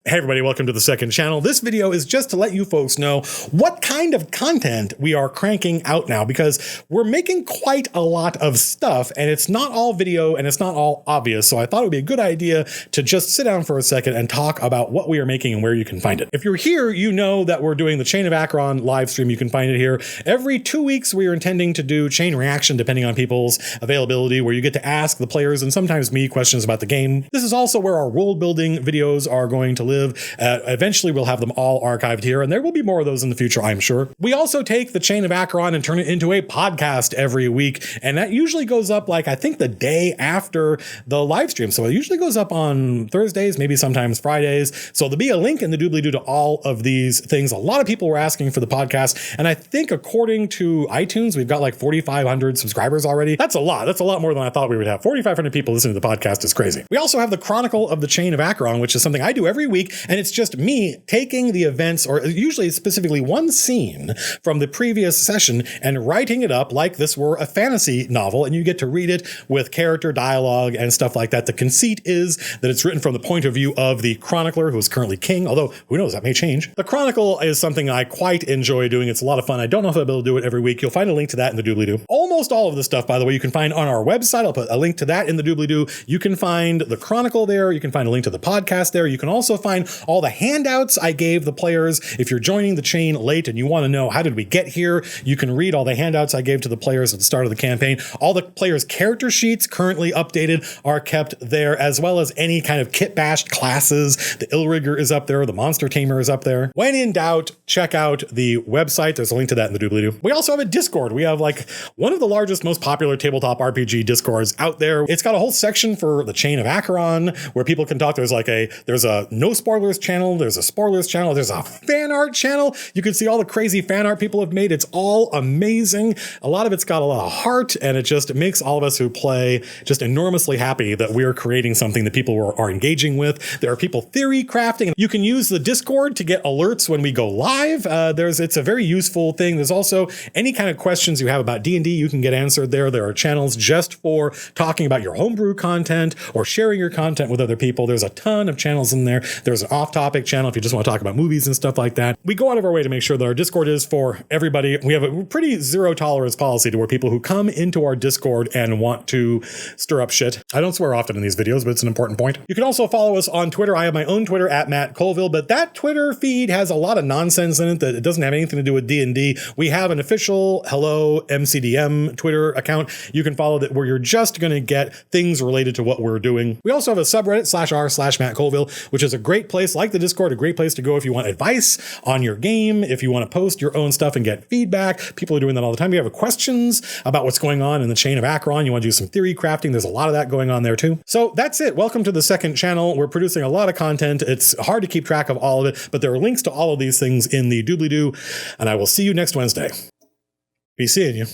Hey everybody, welcome to the second channel. This video is just to let you folks know what kind of content we are cranking out now, because we're making quite a lot of stuff and it's not all video and it's not all obvious. So I thought it would be a good idea to just sit down for a second and talk about what we are making and where you can find it. If you're here, you know that we're doing the Chain of Acheron live stream. You can find it here. Every 2 weeks, we are intending to do chain reaction depending on people's availability, where you get to ask the players and sometimes me questions about the game. This is also where our world building videos are going to live. Eventually, we'll have them all archived here, and there will be more of those in the future, I'm sure. We also take the Chain of Acheron and turn it into a podcast every week, and that usually goes up, like, I think the day after the live stream. So it usually goes up on Thursdays, maybe sometimes Fridays. So there'll be a link in the doobly-doo to all of these things. A lot of people were asking for the podcast, and I think according to iTunes, we've got like 4,500 subscribers already. That's a lot. That's a lot more than I thought we would have. 4,500 people listening to the podcast is crazy. We also have the Chronicle of the Chain of Acheron, which is something I do every week, and it's just me taking the events, or usually specifically one scene from the previous session, and writing it up like this were a fantasy novel, and you get to read it with character dialogue and stuff like that. The conceit is that it's written from the point of view of the chronicler, who is currently king, although who knows, that may change. The Chronicle is something I quite enjoy doing. It's a lot of fun. I don't know if I'll be able to do it every week. You'll find a link to that in the doobly-doo. Almost all of this stuff, by the way, you can find on our website. I'll put a link to that in the doobly-doo. You can find the Chronicle there. You can find a link to the podcast there. You can also find all the handouts I gave the players. If you're joining the chain late and you want to know how did we get here, you can read all the handouts I gave to the players at the start of the campaign. All the players' character sheets currently updated are kept there, as well as any kind of kit bashed classes. The Illrigger is up there. The Monster Tamer is up there. When in doubt, check out the website. There's a link to that in the doobly-doo. We also have a Discord. We have like one of the largest, most popular tabletop RPG Discords out there. It's got a whole section for the Chain of Acheron where people can talk. There's a no spoilers channel. There's a spoilers channel. There's a fan art channel. You can see all the crazy fan art people have made. It's all amazing. A lot of it's got a lot of heart, and it just makes all of us who play just enormously happy that we're creating something that people are engaging with. There are people theory crafting. You can use the Discord to get alerts when we go live. It's a very useful thing. There's also any kind of questions you have about D&D, you can get answered there. There are channels just for talking about your homebrew content or sharing your content with other people. There's a ton of channels in there. There's an off-topic channel if you just want to talk about movies and stuff like that. We go out of our way to make sure that our Discord is for everybody. We have a pretty zero tolerance policy to where people who come into our Discord and want to stir up shit. I don't swear often in these videos, but it's an important point. You can also follow us on Twitter. I have my own Twitter at Matt Colville, but that Twitter feed has a lot of nonsense in it that it doesn't have anything to do with D&D. We have an official Hello MCDM Twitter account you can follow that, where you're just going to get things related to what we're doing. We also have a subreddit /r/Matt Colville, which is a great place, like the Discord, a great place to go if you want advice on your game, if you want to post your own stuff and get feedback. People are doing that all the time. You have questions about what's going on in the Chain of Acheron. You want to do some theory crafting. There's a lot of that going on there too. So that's it. Welcome to the second channel. We're producing a lot of content. It's hard to keep track of all of it, but there are links to all of these things in the doobly-doo, and I will see you next Wednesday. Be seeing you.